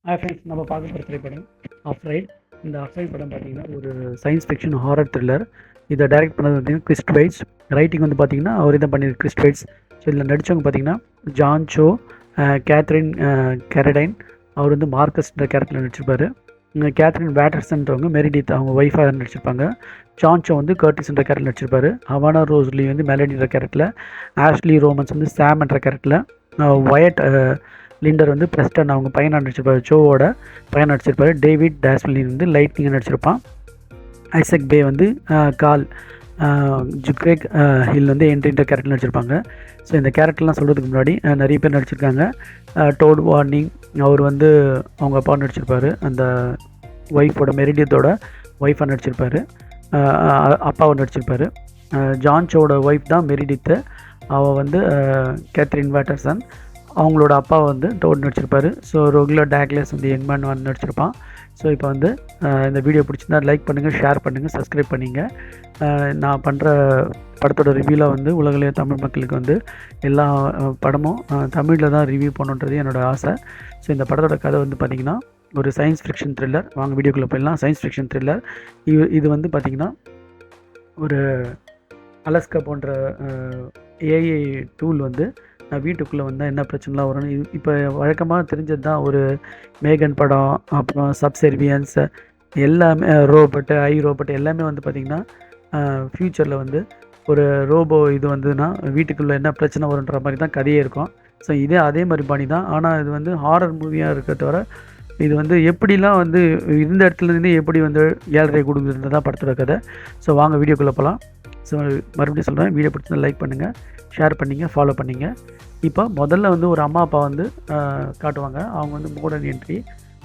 Friends, நம்ம பார்க்க போகிற திரைப்படம் அஃப்ரைட். இந்த அஃப்ரைட் படம் பார்த்தீங்கன்னா ஒரு சயின்ஸ் ஃபிக்ஷன் ஹாரர் த்ரில்லர். இதை டைரக்ட் பண்ணது பார்த்தீங்கன்னா கிறிஸ் வெயிட்ஸ். ரைட்டிங் வந்து பார்த்தீங்கன்னா அவர் இதை பண்ணியிருக்கு, கிறிஸ் வெயிட்ஸ். ஸோ இதில் நடித்தவங்க பார்த்தீங்கன்னா ஜான் சோ, கேத்ரின் கெரடைன். அவர் வந்து மார்க்கஸ்ன்ற கேரக்டரில் நடிச்சிருப்பார். கேத்ரின் வேட்டர்ஸ்ன்றவங்க மெரிடித் அவங்க ஒய்ஃபாக நடிச்சிருப்பாங்க. ஜான் சோ வந்து கர்டிஸ்ன்ற கேரக்டர் நடிச்சிருப்பாரு. ஹவானா ரோஸ்லி வந்து மெலடின்ற கேரக்டரில், ஆஷ்லி ரோமன்ஸ் வந்து சாம் என்ற கேரக்டரில், ஒயட் லிண்டர் வந்து பிரஸ்டன் அவங்க பையனாக நடிச்சிருப்பாரு, ஜோவோட பையன் நடிச்சிருப்பாரு. டேவிட் டாஸ்மிலின் வந்து லைட்னிங் நடிச்சிருப்பான். ஐசக் பே வந்து கால், ஜுக்ரேக் ஹில் வந்து என்ட்ரின்ற கேரக்டர் நடிச்சிருப்பாங்க. ஸோ இந்த கேரக்டர்லாம் சொல்கிறதுக்கு முன்னாடி நிறைய பேர் நடிச்சிருக்காங்க. டோட் வார்னிங் அவர் வந்து அவங்க அப்பா நடிச்சிருப்பார், அந்த ஒய்ஃபோட மெரிடியத்தோட ஒய்ஃபாக நடிச்சிருப்பார், அப்பாவை நடிச்சிருப்பார். ஜான் சோட ஒய்ஃப் தான் மெரிடித்து. அவள் வந்து கேத்ரின் வேட்டர்சன். அவங்களோட அப்பா வந்து டோட் நடிச்சிருப்பார். ஸோ ரெகுலர் டேக்லஸ் வந்து யங்மேன் வந்து நடிச்சிருப்பான். ஸோ இப்போ வந்து இந்த வீடியோ பிடிச்சிருந்தா லைக் பண்ணுங்கள், ஷேர் பண்ணுங்கள், சப்ஸ்கிரைப் பண்ணிங்க. நான் பண்ணுற படத்தோட ரிவ்யூவில் வந்து உலகிலேயே தமிழ் மக்களுக்கு வந்து எல்லா படமும் தமிழில் தான் ரிவ்யூ பண்ணுன்றது என்னோடய ஆசை. ஸோ இந்த படத்தோட கதை வந்து பார்த்திங்கன்னா ஒரு சயின்ஸ் ஃபிக்ஷன் த்ரில்லர். வாங்க வீடியோக்குள்ளே போயிடலாம். Science fiction thriller. இது வந்து பார்த்திங்கன்னா ஒரு அலஸ்கா போன்ற ஏஐ டூல் வந்து வீட்டுக்குள்ளே வந்தால் என்ன பிரச்சனைலாம் வரும்னு இப்போ வழக்கமாக தெரிஞ்சது தான். ஒரு மேகன் படம், அப்புறம் சப்செர்வியன்ஸ், எல்லாமே ரோபோட்டு, ரோபோட்டு எல்லாமே வந்து பார்த்திங்கன்னா ஃப்யூச்சரில் வந்து ஒரு ரோபோ இது வந்துன்னா வீட்டுக்குள்ளே என்ன பிரச்சனை வருன்ற மாதிரி தான் கதையே இருக்கும். ஸோ அதே மாதிரி பண்ணி தான். ஆனால் இது வந்து ஹாரர் மூவியாக இருக்க தவிர இது வந்து எப்படிலாம் வந்து இருந்த இடத்துலேருந்து எப்படி வந்து ஏழரை கொடுக்குறது தான் படத்தோட கதை. ஸோ வாங்க வீடியோக்குள்ளே போகலாம். ஸோ மறுபடியும் சொல்கிறேன், வீடியோ பிடிச்சிருந்தா லைக் பண்ணுங்கள், ஷேர் பண்ணிங்க, ஃபாலோ பண்ணிங்க. இப்போ முதல்ல வந்து ஒரு அம்மா அப்பா வந்து காட்டுவாங்க. அவங்க வந்து மோடர்ன் என்ட்ரி.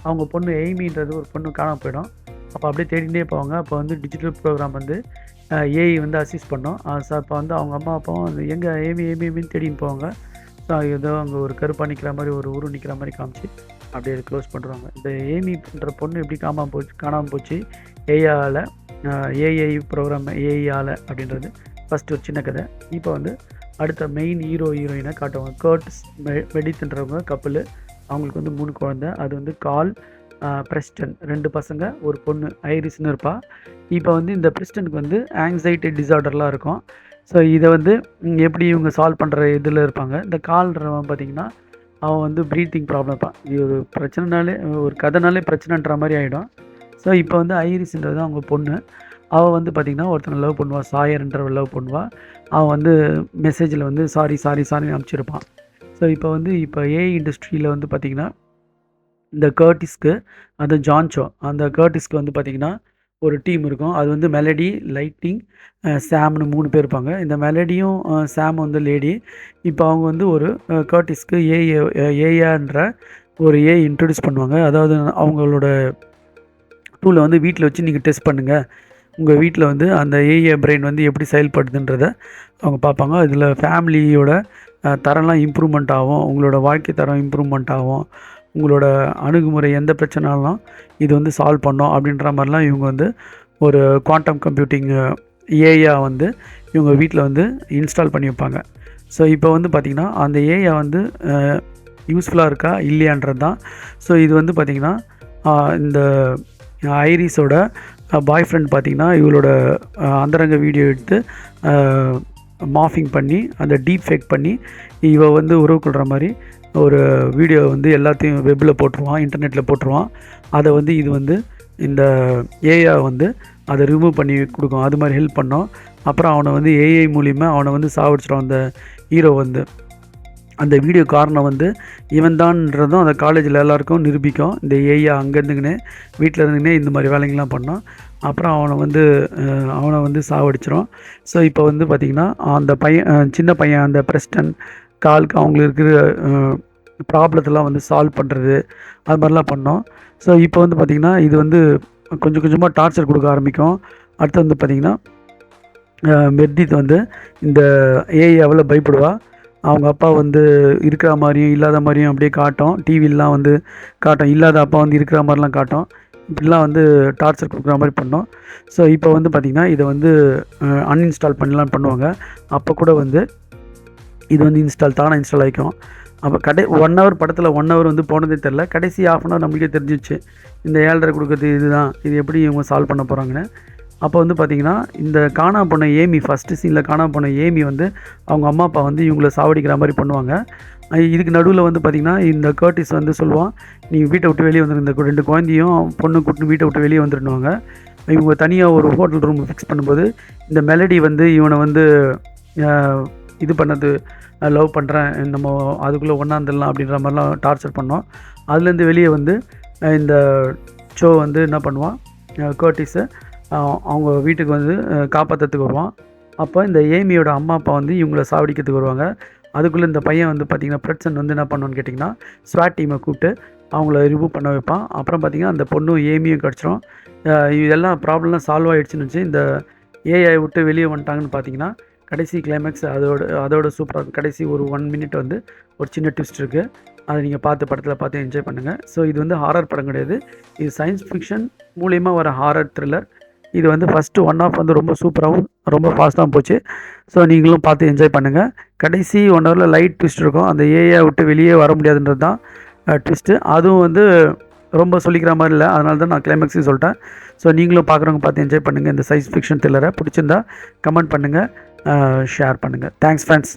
அவங்க பொண்ணு எய்மின்றது ஒரு பொண்ணு காணாமல் போயிடும். அப்போ அப்படியே தேடிகிட்டே போவாங்க. அப்போ வந்து டிஜிட்டல் ப்ரோக்ராம் வந்து ஏஐ வந்து அசிஸ்ட் பண்ணோம். ஸோ அப்போ வந்து அவங்க அம்மா அப்பாவும் வந்து எங்கே ஏமின்னு தேடின்னு போவாங்க. ஸோ ஏதோ அங்கே ஒரு கருப்பாக நிற்கிற மாதிரி, ஒரு நிற்கிற மாதிரி காமிச்சு அப்படியே க்ளோஸ் பண்ணுறாங்க. இந்த ஏமின்ற பொண்ணு எப்படி காணாமல் போச்சு ஏஐ ப்ரோக்ராம் ஏஐயால் அப்படின்றது ஃபஸ்ட்டு ஒரு சின்ன கதை. இப்போ வந்து அடுத்த மெயின் ஹீரோயினை காட்டுவாங்க. கர்டிஸ் மெடித்ன்றவங்க கப்பல். அவங்களுக்கு வந்து 3 குழந்தை. அது வந்து கால், பிரெஸ்டன், 2 பசங்க, ஒரு பொண்ணு ஐரிஸ்னு இருப்பாள். இப்போ வந்து இந்த பிரெஸ்டனுக்கு வந்து ஆங்ஸைட்டி டிஸார்டர்லாம் இருக்கும். ஸோ இதை வந்து எப்படி இவங்க சால்வ் பண்ணுற இதில் இருப்பாங்க. இந்த கால்ன்றவன் பார்த்திங்கன்னா அவன் வந்து ப்ரீத்திங் ப்ராப்ளம் இருப்பான். இது ஒரு பிரச்சனைனாலே, ஒரு கதைனாலே பிரச்சனைன்ற மாதிரி ஆகிடும். ஸோ இப்போ வந்து ஐரிஸ்ன்றது அவங்க பொண்ணு. அவள் வந்து பார்த்திங்கன்னா ஒருத்தனை லவ் பண்ணுவாள், சாயர்ன்ற லவ் பண்ணுவாள். அவன் வந்து மெசேஜில் வந்து சாரி அனுப்பிச்சிருப்பான். ஸோ இப்போ ஏஐ இண்டஸ்ட்ரியில் வந்து பார்த்திங்கன்னா இந்த கர்டிஸ்க்கு, அது ஜான்சோ, அந்த கர்டிஸ்க்கு வந்து பார்த்திங்கன்னா ஒரு டீம் இருக்கும். அது வந்து மெலடி, லைட்னிங், சாம்னு 3 பேர் இருப்பாங்க. இந்த மெலடியும் சாம் வந்து லேடி. இப்போ அவங்க வந்து ஒரு கர்டிஸ்க்கு ஏஐன்ற ஒரு ஏஐ இன்ட்ரடியூஸ் பண்ணுவாங்க. அதாவது அவங்களோட டூலை வந்து வீட்டில் வச்சு நீங்கள் டெஸ்ட் பண்ணுங்கள். உங்கள் வீட்டில் வந்து அந்த ஏஐ பிரெயின் வந்து எப்படி செயல்படுதுன்றதை அவங்க பார்ப்பாங்க. இதில் ஃபேமிலியோட தரம்லாம் இம்ப்ரூவ்மெண்ட் ஆகும், உங்களோட வாழ்க்கை தரம் இம்ப்ரூவ்மெண்ட் ஆகும், உங்களோட அணுகுமுறை எந்த பிரச்சனைலாம் இது வந்து சால்வ் பண்ணோம் அப்படின்ற மாதிரிலாம் இவங்க வந்து ஒரு குவாண்டம் கம்ப்யூட்டிங் ஏஐ வந்து இவங்க வீட்டில் வந்து இன்ஸ்டால் பண்ணி வைப்பாங்க. ஸோ இப்போ வந்து பார்த்திங்கன்னா அந்த ஏஐ வந்து யூஸ்ஃபுல்லாக இருக்கா இல்லையான்றது தான். ஸோ இது வந்து பார்த்திங்கன்னா இந்த ஐரிஸோட பாய் ஃப்ரெண்ட் பார்த்திங்கன்னா இவளோட அந்தரங்க வீடியோ எடுத்து மாஃபிங் பண்ணி அந்த டீப் ஃபேக் பண்ணி இவ வந்து உறவு கொள்கிற மாதிரி ஒரு வீடியோ வந்து எல்லாத்தையும் வெப்பில் போட்டுருவான், இன்டர்நெட்டில் போட்டுருவான். அதை வந்து இது வந்து இந்த ஏஐ வந்து அதை ரிமூவ் பண்ணி கொடுக்கும். அது மாதிரி ஹெல்ப் பண்ணோம். அப்புறம் அவனை வந்து ஏஐ மூலிமா அவனை வந்து சாவடிச்சிடும் அந்த ஹீரோ வந்து. அந்த வீடியோ காரணம் வந்து இவன் தான்ன்றதும் அந்த காலேஜில் எல்லாருக்கும் நிரூபிக்கும். இந்த ஏஐ அங்கே இருந்துக்கினே வீட்டில் இருந்துக்கினே இந்த மாதிரி வேலைங்கள்லாம் பண்ணோம். அப்புறம் அவனை வந்து சாவடிச்சிடும். ஸோ இப்போ வந்து பார்த்திங்கன்னா அந்த சின்ன பையன் அந்த பிரெஸ்டன் காலுக்கு அவங்களுக்கு இருக்கிற ப்ராப்ளத்தெல்லாம் வந்து சால்வ் பண்ணுறது, அது மாதிரிலாம் பண்ணோம். ஸோ இப்போ வந்து பார்த்திங்கன்னா இது வந்து கொஞ்சம் கொஞ்சமாக டார்ச்சர் கொடுக்க ஆரம்பிக்கும். அடுத்து வந்து பார்த்திங்கன்னா மெர்தித் வந்து இந்த ஏஐ எவ்வளோ பயப்படுவா. அவங்க அப்பா வந்து இருக்கிற மாதிரியும் இல்லாத மாதிரியும் அப்படியே காட்டும். டிவிலாம் வந்து காட்டும், இல்லாத அப்பா வந்து இருக்கிற மாதிரிலாம் காட்டும். இப்படிலாம் வந்து டார்ச்சர் கொடுக்குற மாதிரி பண்ணோம். ஸோ இப்போ வந்து பார்த்திங்கன்னா இதை வந்து அன்இன்ஸ்டால் பண்ணலாம் பண்ணுவாங்க. அப்போ கூட வந்து இது வந்து தானாக இன்ஸ்டால் ஆகிக்கும். அப்போ 1 ஹவர் படத்தில் 1 ஹவர் வந்து போனதே தெரில. கடைசி ½ அன் ஹவர் நம்மளுக்கே தெரிஞ்சிச்சு இந்த 7.5 கொடுக்குறது இதுதான், இது எப்படி இவங்க சால்வ் பண்ண போகிறாங்கன்னு. அப்போ வந்து பார்த்திங்கன்னா இந்த காணாம போன ஏமி, ஃபஸ்ட்டு சீனில் காணாம போன ஏமி வந்து அவங்க அம்மா அப்பா வந்து இவங்கள சாவடிக்கிற மாதிரி பண்ணுவாங்க. இதுக்கு நடுவில் வந்து பார்த்திங்கன்னா இந்த கர்டிஸ் வந்து சொல்லுவான், நீ வீட்டை விட்டு வெளியே வந்துரு, இந்த 2 குழந்தையும் பொண்ணு கூட்டு வீட்டை விட்டு வெளியே வந்துருன்னுவாங்க. இவங்க தனியாக ஒரு ஹோட்டல் ரூம் ஃபிக்ஸ் பண்ணும்போது இந்த மெலடி வந்து இவனை வந்து இது பண்ணது, லவ் பண்ணுறேன், நம்ம அதுக்குள்ளே ஒன்றாந்துடலாம் அப்படின்ற மாதிரிலாம் டார்ச்சர் பண்ணோம். அதுலேருந்து வெளியே வந்து இந்த ஷோ வந்து என்ன பண்ணுவான், கர்டிஸை அவங்க வீட்டுக்கு வந்து காப்பாற்றுறதுக்கு வருவான். அப்போ இந்த ஏமியோட அம்மா அப்பா வந்து இவங்கள சாவடிக்கிறதுக்கு வருவாங்க. அதுக்குள்ளே இந்த பையன் வந்து பார்த்திங்கன்னா பிரட்சன் வந்து என்ன பண்ணுவான்னு கேட்டிங்கன்னா ஸ்வாட் டீமை கூப்பிட்டு அவங்கள ரிமூவ் பண்ண வைப்பான். அப்புறம் பார்த்திங்கன்னா அந்த பொண்ணும் ஏமியும் கிடச்சிரும். இதெல்லாம் ப்ராப்ளம்லாம் சால்வ் ஆகிடுச்சுன்னு வச்சு இந்த ஏஐ விட்டு வெளியே வந்துட்டாங்கன்னு பார்த்தீங்கன்னா கடைசி கிளைமேக்ஸ் அதோட சூப்பராக இருக்கும். கடைசி ஒரு 1 மினிட் வந்து ஒரு சின்ன ட்விஸ்ட் இருக்குது. அதை நீங்கள் படத்தில் பார்த்து என்ஜாய் பண்ணுங்கள். ஸோ இது வந்து ஹாரர் படம் கிடையாது, இது சயின்ஸ் ஃபிக்ஷன் மூலிமா வர ஹாரர் த்ரில்லர். இது வந்து ஃபஸ்ட்டு 1 ஹாஃப் வந்து ரொம்ப சூப்பராகவும் ரொம்ப ஃபாஸ்ட்டாகவும் போச்சு. ஸோ நீங்களும் பார்த்து என்ஜாய் பண்ணுங்கள். கடைசி 1 ஹவரில் லைட் ட்விஸ்ட் இருக்கும், அந்த ஏஐ விட்டு வெளியே வர முடியாதுன்றது தான் ட்விஸ்ட்டு. அதுவும் வந்து ரொம்ப சொல்லிக்கிற மாதிரி இல்லை, அதனால தான் நான் கிளைமேக்ஸையும் சொல்லிட்டேன். ஸோ நீங்களும் பார்க்குறவங்க பார்த்து என்ஜாய் பண்ணுங்கள். இந்த சயின்ஸ் ஃபிக்ஷன் த்ரில்லரை பிடிச்சிருந்தா கமெண்ட் பண்ணுங்கள், ஷேர் பண்ணுங்கள். Thanks friends.